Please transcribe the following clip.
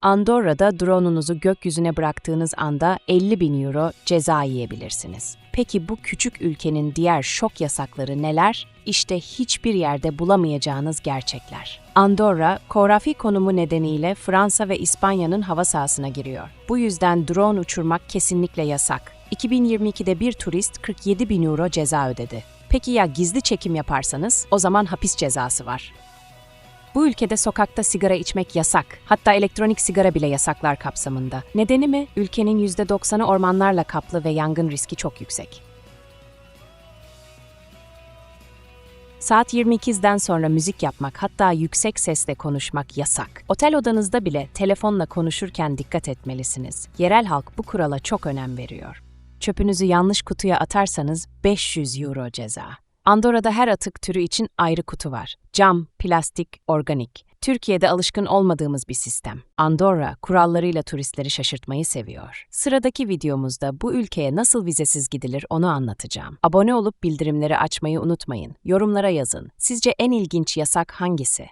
Andorra'da drone'unuzu gökyüzüne bıraktığınız anda 50.000 euro ceza yiyebilirsiniz. Peki bu küçük ülkenin diğer şok yasakları neler? İşte hiçbir yerde bulamayacağınız gerçekler. Andorra, coğrafi konumu nedeniyle Fransa ve İspanya'nın hava sahasına giriyor. Bu yüzden drone uçurmak kesinlikle yasak. 2022'de bir turist 47.000 euro ceza ödedi. Peki ya gizli çekim yaparsanız? O zaman hapis cezası var. Bu ülkede sokakta sigara içmek yasak. Hatta elektronik sigara bile yasaklar kapsamında. Nedeni mi? Ülkenin %90'ı ormanlarla kaplı ve yangın riski çok yüksek. Saat 22'den sonra müzik yapmak, hatta yüksek sesle konuşmak yasak. Otel odanızda bile telefonla konuşurken dikkat etmelisiniz. Yerel halk bu kurala çok önem veriyor. Çöpünüzü yanlış kutuya atarsanız 500 euro ceza. Andorra'da her atık türü için ayrı kutu var. Cam, plastik, organik. Türkiye'de alışkın olmadığımız bir sistem. Andorra, kurallarıyla turistleri şaşırtmayı seviyor. Sıradaki videomuzda bu ülkeye nasıl vizesiz gidilir onu anlatacağım. Abone olup bildirimleri açmayı unutmayın. Yorumlara yazın. Sizce en ilginç yasak hangisi?